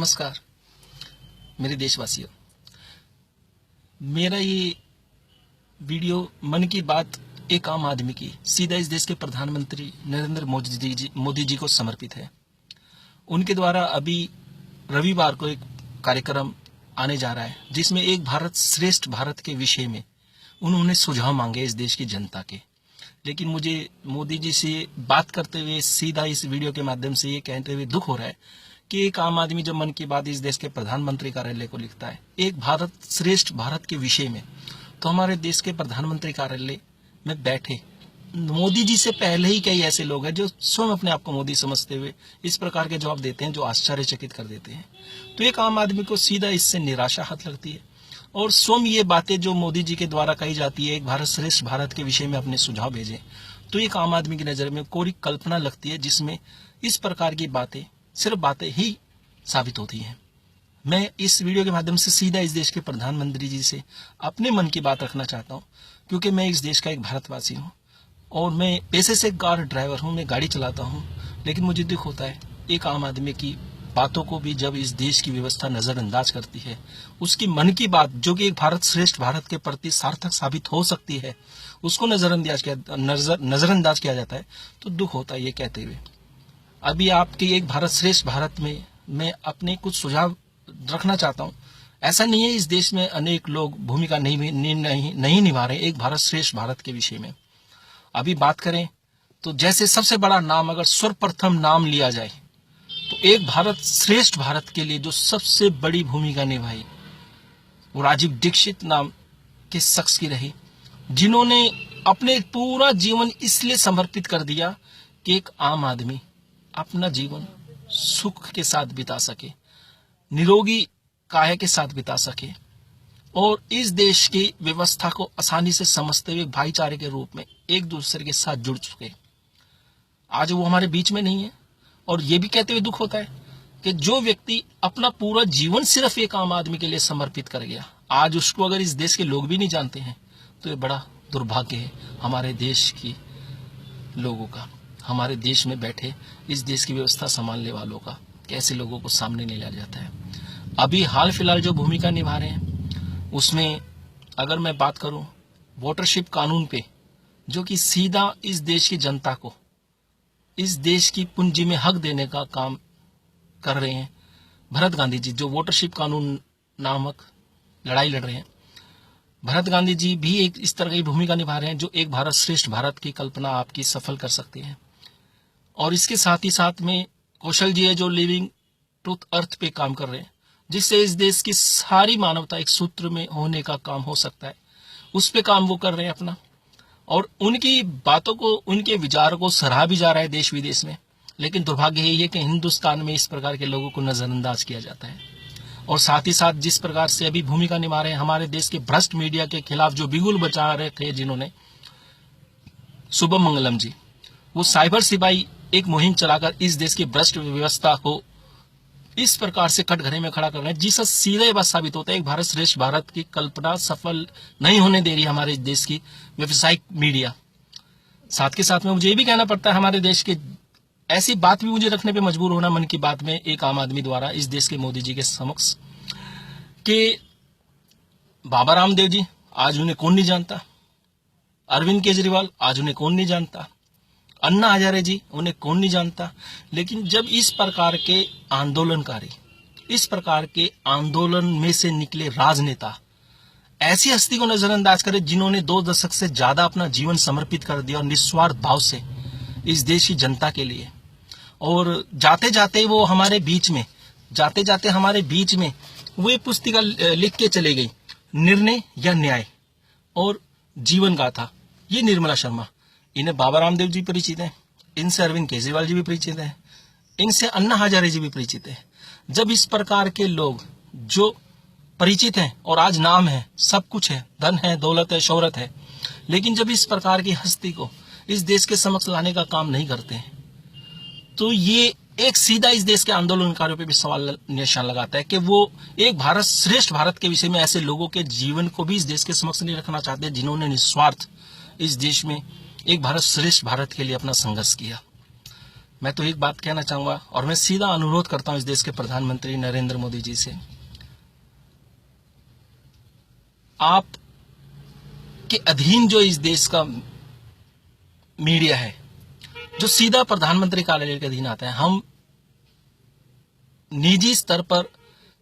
नमस्कार मेरे देशवासियों। मेरा ये वीडियो मन की बात एक आम आदमी की सीधा इस देश के प्रधानमंत्री नरेंद्र मोदी जी को समर्पित है। उनके द्वारा अभी रविवार को एक कार्यक्रम आने जा रहा है जिसमें एक भारत श्रेष्ठ भारत के विषय में उन्होंने सुझाव मांगे इस देश की जनता के। लेकिन मुझे मोदी जी से बात करते हुए सीधा इस वीडियो के माध्यम से ये कहते हुए दुख हो रहा है कि एक आम आदमी जब मन की बात इस देश के प्रधानमंत्री कार्यालय को लिखता है एक भारत श्रेष्ठ भारत के विषय में, तो हमारे देश के प्रधानमंत्री कार्यालय में बैठे मोदी जी से पहले ही कई ऐसे लोग हैं जो स्वयं अपने आप को मोदी समझते हुए इस प्रकार के जवाब देते हैं जो आश्चर्यचकित कर देते हैं। तो एक आम आदमी को सीधा इससे निराशा हाथ लगती है और स्वयं ये बातें जो मोदी जी के द्वारा कही जाती है एक भारत श्रेष्ठ भारत के विषय में अपने सुझाव भेजें, तो एक आम आदमी की नजर में कोरी कल्पना लगती है जिसमें इस प्रकार की बातें सिर्फ बातें ही साबित होती हैं। मैं इस वीडियो के माध्यम से सीधा इस देश के प्रधानमंत्री जी से अपने मन की बात रखना चाहता हूं, क्योंकि मैं इस देश का एक भारतवासी हूं और मैं पेशे से कार ड्राइवर हूं, मैं गाड़ी चलाता हूं। लेकिन मुझे दुख होता है एक आम आदमी की बातों को भी जब इस देश की व्यवस्था नजरअंदाज करती है, उसकी मन की बात जो कि एक भारत श्रेष्ठ भारत के प्रति सार्थक साबित हो सकती है उसको नजरअंदाज किया जाता है, तो दुख होता है ये कहते हुए। अभी आपके एक भारत श्रेष्ठ भारत में मैं अपने कुछ सुझाव रखना चाहता हूं। ऐसा नहीं है इस देश में अनेक लोग भूमिका नहीं निभा रहे एक भारत श्रेष्ठ भारत के विषय में। अभी बात करें तो जैसे सबसे बड़ा नाम अगर सर्वप्रथम नाम लिया जाए तो एक भारत श्रेष्ठ भारत के लिए जो सबसे बड़ी भूमिका निभाई वो राजीव दीक्षित नाम के शख्स की रही, जिन्होंने अपने पूरा जीवन इसलिए समर्पित कर दिया कि एक आम आदमी अपना जीवन सुख के साथ बिता सके, निरोगी काया के साथ बिता सके और इस देश की व्यवस्था को आसानी से समझते हुए भाईचारे के रूप में एक दूसरे के साथ जुड़ चुके। आज वो हमारे बीच में नहीं है और ये भी कहते हुए दुख होता है कि जो व्यक्ति अपना पूरा जीवन सिर्फ एक आम आदमी के लिए समर्पित कर गया, आज उसको अगर इस देश के लोग भी नहीं जानते हैं तो ये बड़ा दुर्भाग्य है हमारे देश की लोगों का, हमारे देश में बैठे इस देश की व्यवस्था संभालने वालों का। कैसे लोगों को सामने नहीं लाया जाता है। अभी हाल फिलहाल जो भूमिका निभा रहे हैं उसमें अगर मैं बात करूं वोटरशिप कानून पे, जो कि सीधा इस देश की जनता को इस देश की पूंजी में हक देने का काम कर रहे हैं भरत गांधी जी, जो वोटरशिप कानून नामक लड़ाई लड़ रहे हैं। भरत गांधी जी भी एक इस तरह की भूमिका निभा रहे हैं जो एक भारत श्रेष्ठ भारत की कल्पना आपकी सफल कर सकती है। और इसके साथ ही साथ में कौशल जी है जो लिविंग ट्रूथ अर्थ पे काम कर रहे हैं, जिससे इस देश की सारी मानवता एक सूत्र में होने का काम हो सकता है, उस पे काम वो कर रहे हैं अपना। और उनकी बातों को उनके विचारों को सराहा भी जा रहा है देश विदेश में। लेकिन दुर्भाग्य यही है कि हिंदुस्तान में इस प्रकार के लोगों को नजरअंदाज किया जाता है। और साथ ही साथ जिस प्रकार से अभी भूमिका निभा रहे हैं हमारे देश के भ्रष्ट मीडिया के खिलाफ जो बिगुल बचा रहे थे जिन्होंने, शुभम मंगलम जी, वो साइबर सिपाही एक मुहिम चलाकर इस देश की भ्रष्ट व्यवस्था को इस प्रकार से कटघरे में खड़ा कर रहे हैं, जिससे सीधे बात साबित होता है एक भारत श्रेष्ठ भारत की कल्पना सफल नहीं होने दे रही हमारे देश की व्यावसायिक मीडिया। साथ के साथ में मुझे ये भी कहना पड़ता है हमारे देश के ऐसी बात भी मुझे रखने पे मजबूर होना मन की बात में एक आम आदमी द्वारा इस देश के मोदी जी के समक्ष कि बाबा रामदेव जी आज उन्हें कौन नहीं जानता, अरविंद केजरीवाल आज उन्हें कौन नहीं जानता, अन्ना हजारे जी उन्हें कौन नहीं जानता। लेकिन जब इस प्रकार के आंदोलनकारी, इस प्रकार के आंदोलन में से निकले राजनेता ऐसी हस्ती को नजरअंदाज करे जिन्होंने 2 दशक से ज्यादा अपना जीवन समर्पित कर दिया और निस्वार्थ भाव से इस देश की जनता के लिए, और जाते जाते हमारे बीच में वो एक पुस्तिका लिख के चले गई, निर्णय या न्याय और जीवन गाथा। ये निर्मला शर्मा, इन्हें बाबा रामदेव जी परिचित हैं, इनसे अरविंद केजरीवाल जी भी परिचित हैं, इनसे अन्ना हजारे जी भी परिचित हैं। जब इस प्रकार के लोग जो परिचित हैं और आज नाम है, सब कुछ है, धन है, दौलत है, शोहरत है, लेकिन जब इस प्रकार की हस्ती को इस देश के समक्ष लाने का काम नहीं करते हैं तो ये एक सीधा इस देश के आंदोलनकारियों पे भी सवाल निशान लगाता है कि वो एक भारत श्रेष्ठ भारत के विषय में ऐसे लोगों के जीवन को भी इस देश के समक्ष नहीं रखना चाहते जिन्होंने निस्वार्थ इस देश में एक भारत श्रेष्ठ भारत के लिए अपना संघर्ष किया। मैं तो एक बात कहना चाहूंगा और मैं सीधा अनुरोध करता हूं इस देश के प्रधानमंत्री नरेंद्र मोदी जी से, आप के अधीन जो इस देश का मीडिया है, जो सीधा प्रधानमंत्री कार्यालय के अधीन आता है, हम निजी स्तर पर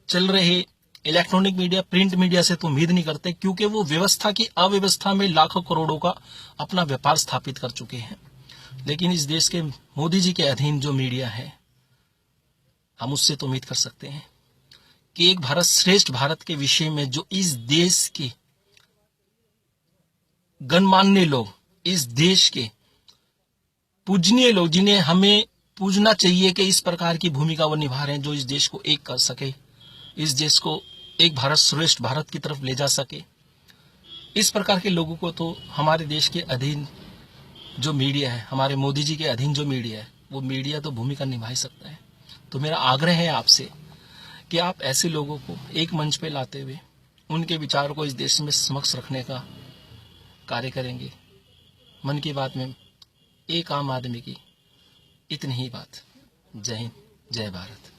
चल रहे इलेक्ट्रॉनिक मीडिया, प्रिंट मीडिया से तो उम्मीद नहीं करते, क्योंकि वो व्यवस्था की अव्यवस्था में लाखों करोड़ों का अपना व्यापार स्थापित कर चुके हैं। लेकिन इस देश के मोदी जी के अधीन जो मीडिया है, हम उससे तो उम्मीद कर सकते हैं कि एक भारत श्रेष्ठ भारत के विषय में जो इस देश के गणमान्य लोग, इस देश के पूजनीय लोग, जिन्हें हमें पूजना चाहिए कि इस प्रकार की भूमिका वो निभा रहे हैं, जो इस देश को एक कर सके, इस देश को एक भारत श्रेष्ठ भारत की तरफ ले जा सके, इस प्रकार के लोगों को तो हमारे देश के अधीन जो मीडिया है, हमारे मोदी जी के अधीन जो मीडिया है, वो मीडिया तो भूमिका निभा ही सकता है। तो मेरा आग्रह है आपसे कि आप ऐसे लोगों को एक मंच पे लाते हुए उनके विचार को इस देश में समक्ष रखने का कार्य करेंगे। मन की बात में एक आम आदमी की इतनी ही बात। जय हिंद, जय भारत।